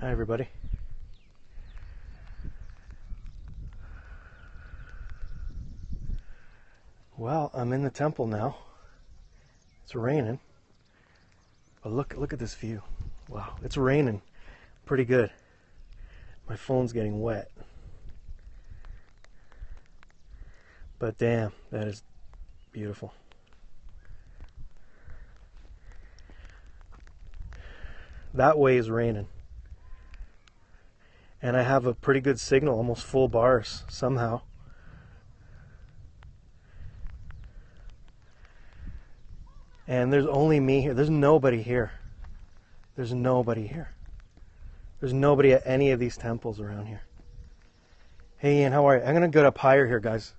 Hi everybody. Well, I'm in the temple now. It's raining. But look at this view. Wow, it's raining pretty good. My phone's getting wet. But damn, that is beautiful. That way is raining. And I have a pretty good signal, almost full bars somehow. And there's only me here. There's nobody here. There's nobody here. There's nobody at any of these temples around here. Hey Ian, how are you? I'm going to go up higher here, guys.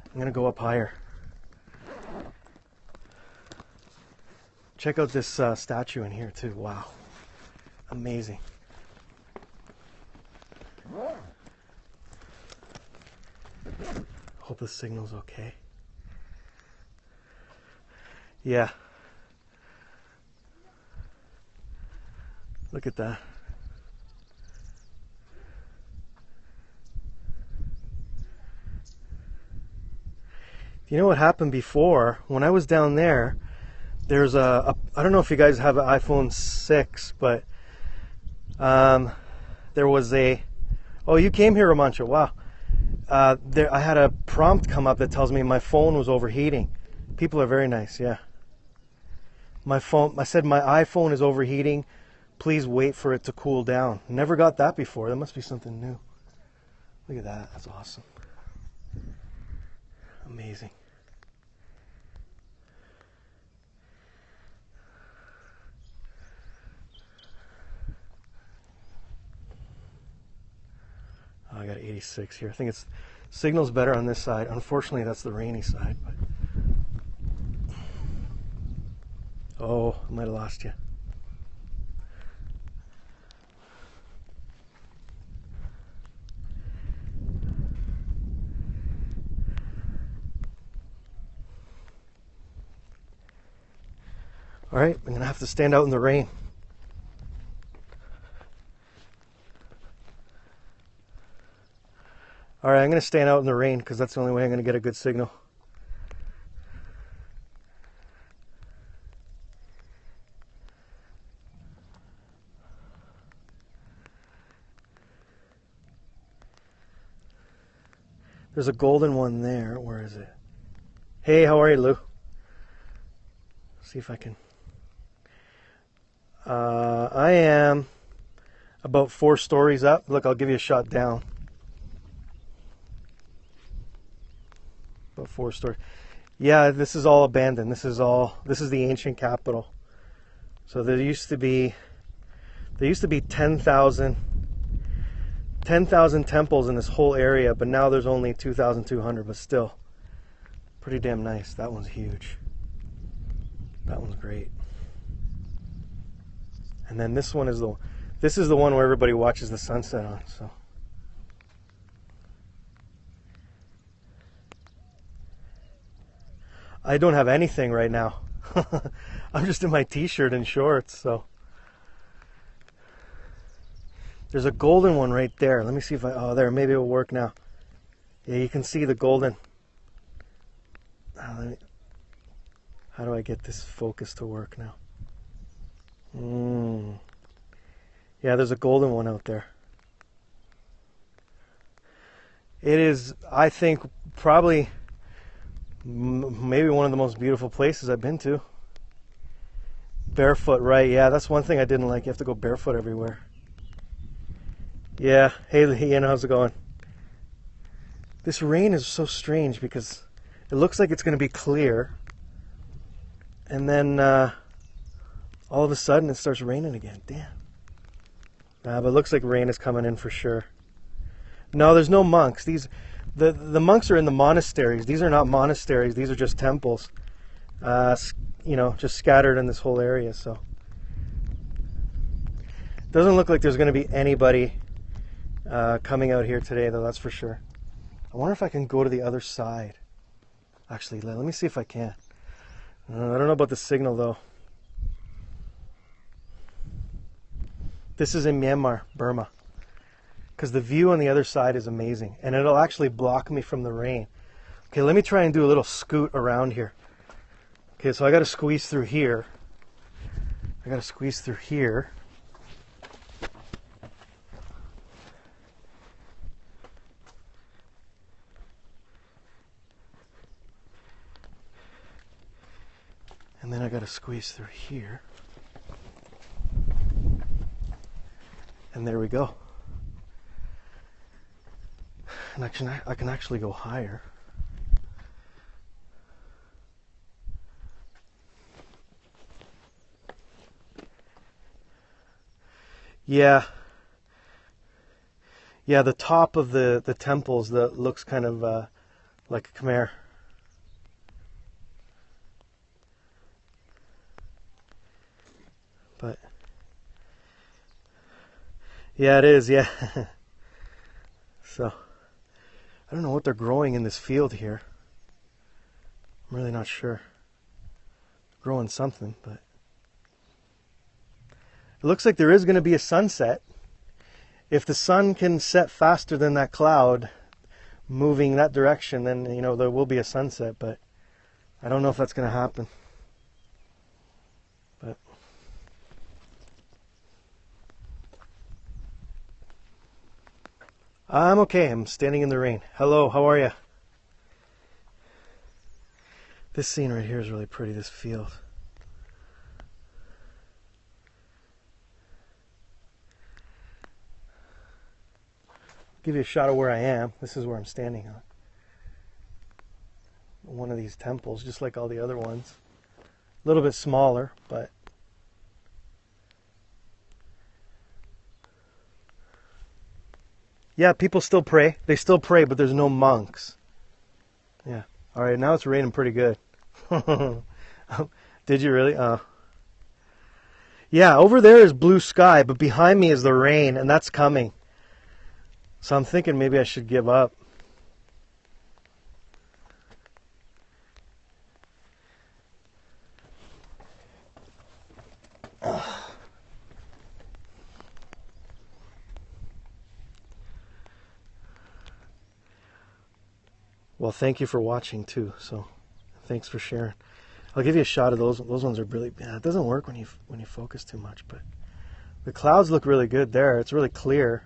I'm going to go up higher. Check out this statue in here too. Wow. Amazing. Hope the signal's okay. Yeah. Look at that. You know what happened before? When I was down there, there's I don't know if you guys have an iPhone 6, but there was a... Oh, you came here, Romancho. Wow. I had a prompt come up that tells me my phone was overheating. People are very nice, yeah. My phone, I said my iPhone is overheating. Please wait for it to cool down. Never got that before. That must be something new. Look at that. That's awesome. Amazing. Oh, I got 86 here. I think it's signal's better on this side. Unfortunately, that's the rainy side. But... Oh, I might have lost you. All right, I'm going to have to stand out in the rain. All right, I'm going to stand out in the rain because that's the only way I'm going to get a good signal. There's a golden one there. Where is it? Hey, how are you, Lou? See if I can... I am about 4 stories up. Look, I'll give you a shot down. About 4 stories. Yeah, this is all abandoned. This is the ancient capital. So there used to be 10,000 temples in this whole area, but now there's only 2,200, but still pretty damn nice. That one's huge. That one's great. And then this one is the one where everybody watches the sunset on. So I don't have anything right now. I'm just in my t-shirt and shorts. So there's a golden one right there. Let me see if oh, there, maybe it'll work now. Yeah, you can see the golden. How do I get this focus to work now? Yeah, there's a golden one out there. It is, I think, probably maybe one of the most beautiful places I've been to. Barefoot, right? Yeah, that's one thing I didn't like. You have to go barefoot everywhere. Yeah. Hey, Ian, how's it going? This rain is so strange because it looks like it's going to be clear, and then all of a sudden it starts raining again. Damn. But it looks like rain is coming in for sure. No, there's no monks. The monks are in the monasteries. These are not monasteries. These are just temples. You know, just scattered in this whole area. So doesn't look like there's going to be anybody coming out here today, though. That's for sure. I wonder if I can go to the other side. Actually, let me see if I can. I don't know about the signal, though. This is in Myanmar, Burma. Because the view on the other side is amazing. And it'll actually block me from the rain. Okay, let me try and do a little scoot around here. Okay, so I got to squeeze through here. I got to squeeze through here. And then I got to squeeze through here. And there we go. And I can actually go higher. Yeah. Yeah, the top of the temples that looks kind of like a Khmer. But yeah, it is, yeah. So I don't know what they're growing in this field here. I'm really not sure. Growing something, but it looks like there is going to be a sunset. If the sun can set faster than that cloud moving that direction, then, you know, there will be a sunset, but I don't know if that's going to happen. But I'm okay. I'm standing in the rain. Hello, how are you? This scene right here is really pretty, this field. Give you a shot of where I am. This is where I'm standing on. One of these temples, just like all the other ones. A little bit smaller, but yeah, people still pray. They still pray, but there's no monks. Yeah. All right, now it's raining pretty good. Did you really? Yeah, over there is blue sky, but behind me is the rain, and that's coming. So I'm thinking maybe I should give up. Well, thank you for watching too. So, thanks for sharing. I'll give you a shot of those. Those ones are really. Yeah, it doesn't work when you focus too much, but the clouds look really good there. It's really clear.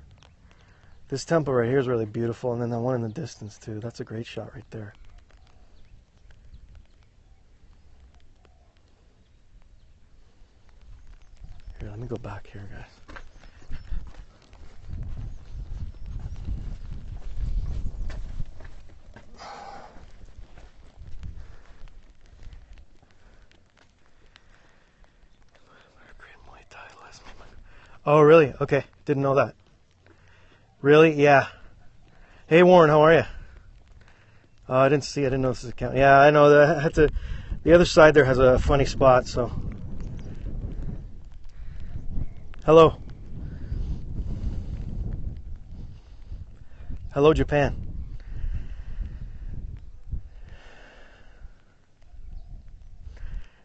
This temple right here is really beautiful, and then the one in the distance too. That's a great shot right there. Here, let me go back here, guys. Oh, really? Okay. Didn't know that. Really? Yeah. Hey, Warren, how are you? Oh, I didn't see. I didn't know this is a count. Yeah, I know. I had to. The other side there has a funny spot, so. Hello. Hello, Japan.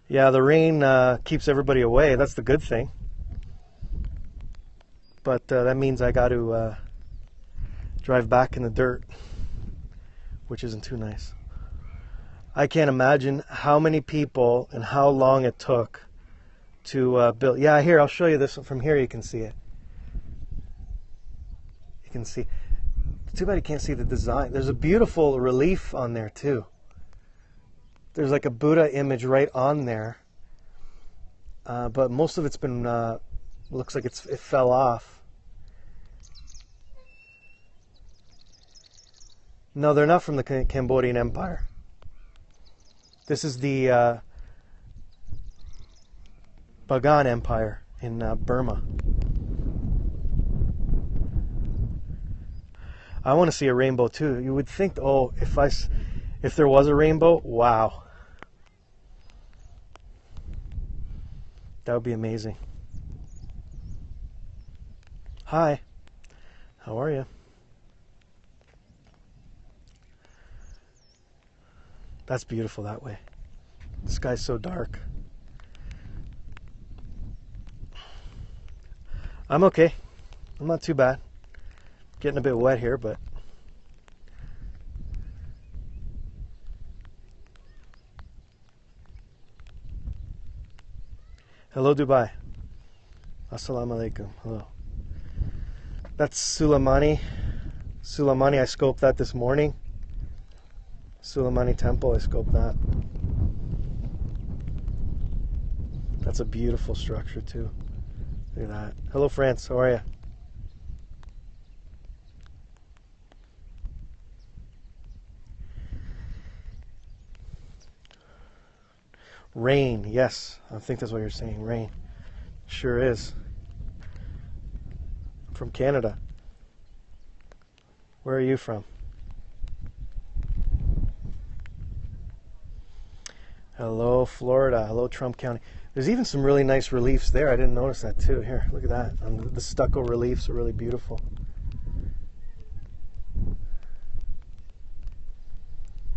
Yeah, the rain keeps everybody away. That's the good thing. But that means I got to drive back in the dirt, which isn't too nice. I can't imagine how many people and how long it took to build. Yeah, here, I'll show you this. From here you can see it. You can see. Too bad you can't see the design. There's a beautiful relief on there too. There's like a Buddha image right on there. But most of it's been, looks like it fell off. No, they're not from the Cambodian Empire. This is the Bagan Empire in Burma. I want to see a rainbow too. You would think, oh, if there was a rainbow, wow. That would be amazing. Hi. How are you? That's beautiful that way. The sky's so dark. I'm okay. I'm not too bad. Getting a bit wet here, but hello, Dubai. Assalamu alaikum. Hello. That's Sulmani. Sulmani, I scoped that this morning. Sulmani Temple, I scoped that. That's a beautiful structure too. Look at that. Hello, France. How are you? Rain. Yes, I think that's what you're saying. Rain. Sure is. I'm from Canada. Where are you from? Hello, Florida. Hello, Trump County. There's even some really nice reliefs there. I didn't notice that too. Here, look at that. The stucco reliefs are really beautiful.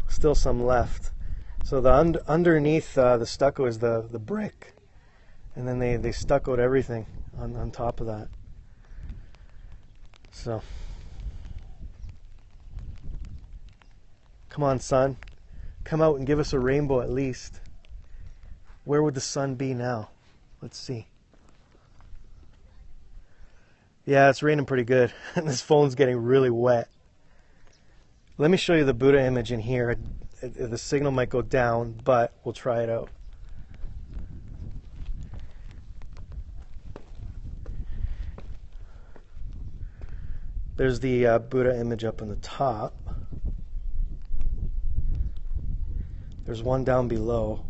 Still some left. So the underneath the stucco is the brick, and then they stuccoed everything on top of that. So, come on, sun, come out and give us a rainbow at least. Where would the sun be now? Let's see. Yeah, it's raining pretty good, and this phone's getting really wet. Let me show you the Buddha image in here. The signal might go down, but we'll try it out. There's the Buddha image up on the top. There's one down below.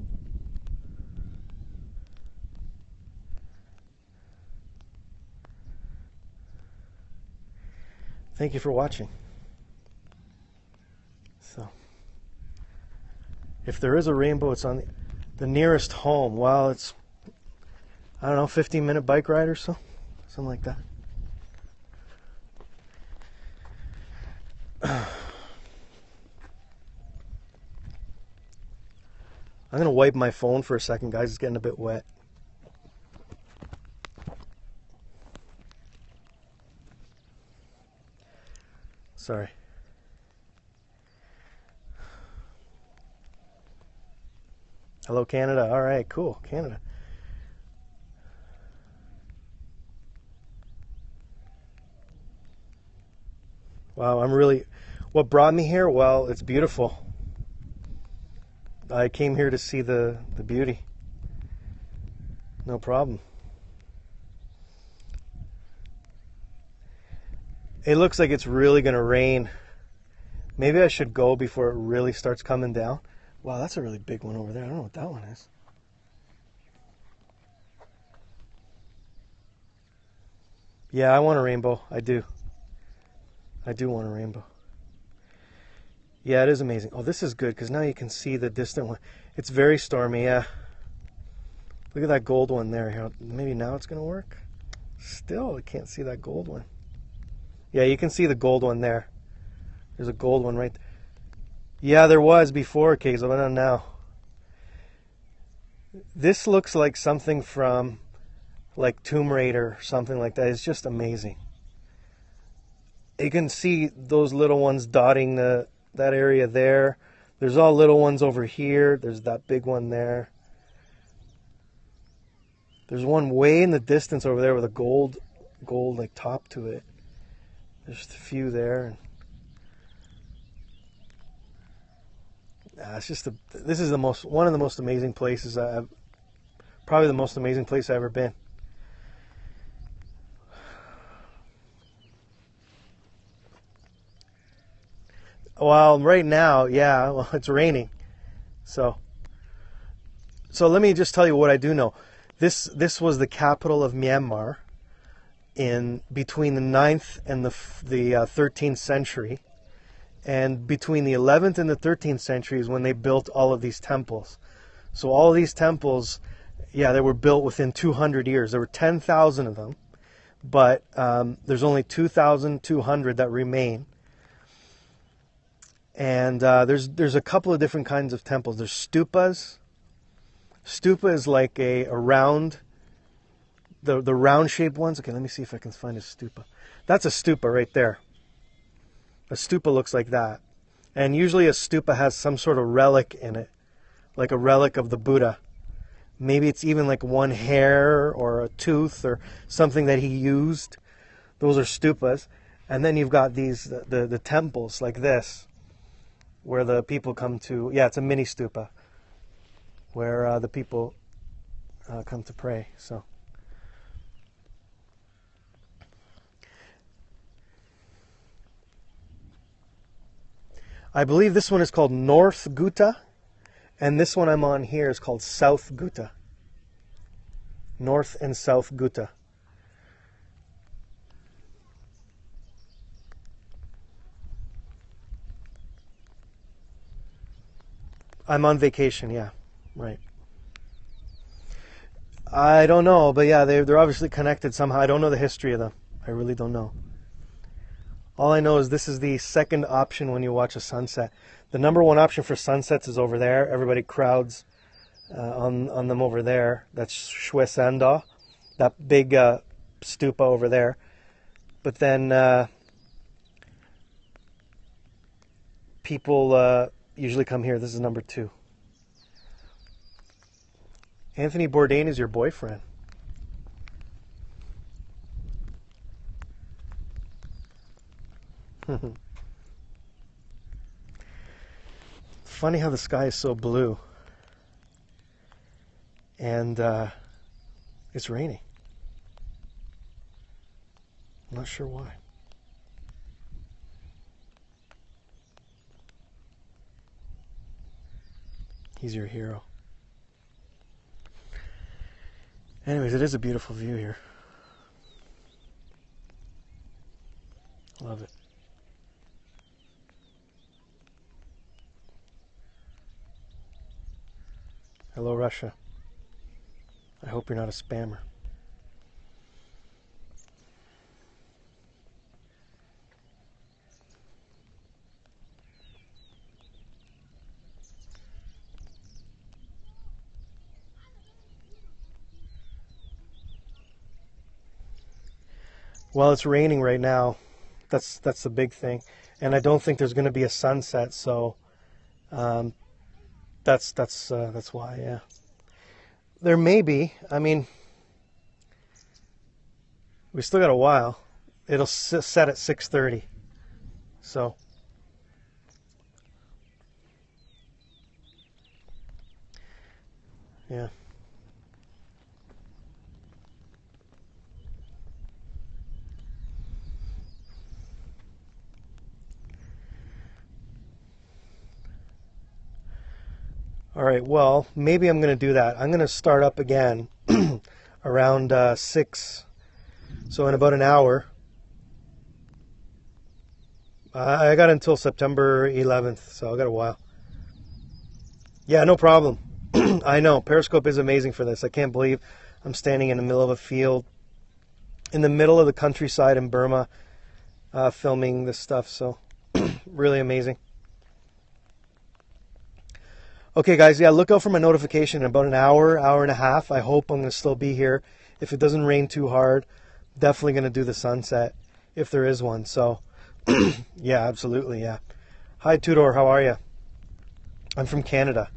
Thank you for watching. So, if there is a rainbow, it's on the nearest home. Well, it's, I don't know, 15-minute bike ride or so, something like that. I'm going to wipe my phone for a second, guys. It's getting a bit wet. Sorry. Hello, Canada. All right, cool. Canada. Wow, what brought me here? Well, it's beautiful. I came here to see the beauty. No problem. It looks like it's really going to rain. Maybe I should go before it really starts coming down. Wow, that's a really big one over there. I don't know what that one is. Yeah, I want a rainbow. I do. I do want a rainbow. Yeah, it is amazing. Oh, this is good because now you can see the distant one. It's very stormy, yeah. Look at that gold one there. Maybe now it's going to work. Still, I can't see that gold one. Yeah, you can see the gold one there. There's a gold one right there. Yeah, there was before, Kazel, but not now. This looks like something from like Tomb Raider or something like that. It's just amazing. You can see those little ones dotting that area there. There's all little ones over here. There's that big one there. There's one way in the distance over there with a gold like top to it. There's a few there. It's just this is one of the most amazing places probably the most amazing place I've ever been. Well, right now, yeah, well, it's raining. So let me just tell you what I do know. This was the capital of Myanmar in between the 9th and the 13th century. And between the 11th and the 13th century is when they built all of these temples. So all of these temples, yeah, they were built within 200 years. There were 10,000 of them, but there's only 2,200 that remain. And there's a couple of different kinds of temples. There's stupas. Stupa is like a round the round shaped ones. Okay, let me see if I can find a stupa. That's a stupa right there. A stupa looks like that. And usually a stupa has some sort of relic in it, like a relic of the Buddha. Maybe it's even like one hair or a tooth or something that he used. Those are stupas. And then you've got these, the temples like this, where the people come to, yeah, it's a mini stupa, where the people come to pray. So I believe this one is called North Gutta, and this one I'm on here is called South Gutta. North and South Gutta. I'm on vacation, yeah, right. I don't know, but yeah, they're obviously connected somehow. I don't know the history of them. I really don't know. All I know is this is the second option when you watch a sunset. The number one option for sunsets is over there. Everybody crowds on them over there. That's Shwe Sanda, that big stupa over there. But then people usually come here. This is number 2. Anthony Bourdain is your boyfriend. Funny how the sky is so blue. And it's raining. I'm not sure why. He's your hero. Anyways, it is a beautiful view here. Love it. Hello, Russia. I hope you're not a spammer. Well, it's raining right now. That's the big thing, and I don't think there's going to be a sunset. So that's why. Yeah, there may be. I mean, we still got a while. It'll set at 6:30. So yeah. All right, well, maybe I'm going to do that. I'm going to start up again around 6. So in about an hour. I got until September 11th, so I got a while. Yeah, no problem. I know, Periscope is amazing for this. I can't believe I'm standing in the middle of a field, in the middle of the countryside in Burma, filming this stuff, so really amazing. Okay, guys, yeah, look out for my notification in about an hour, hour and a half. I hope I'm going to still be here. If it doesn't rain too hard, definitely going to do the sunset, if there is one. So, yeah, absolutely, yeah. Hi, Tudor, how are you? I'm from Canada.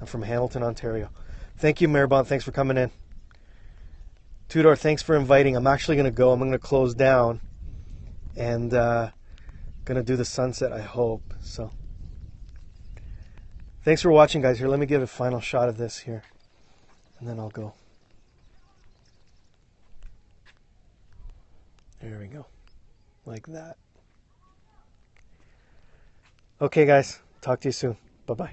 I'm from Hamilton, Ontario. Thank you, Maribont. Thanks for coming in. Tudor, thanks for inviting. I'm actually going to go. I'm going to close down and going to do the sunset, I hope. So, thanks for watching, guys. Here, let me give a final shot of this here, and then I'll go. There we go. Like that. Okay, guys. Talk to you soon. Bye-bye.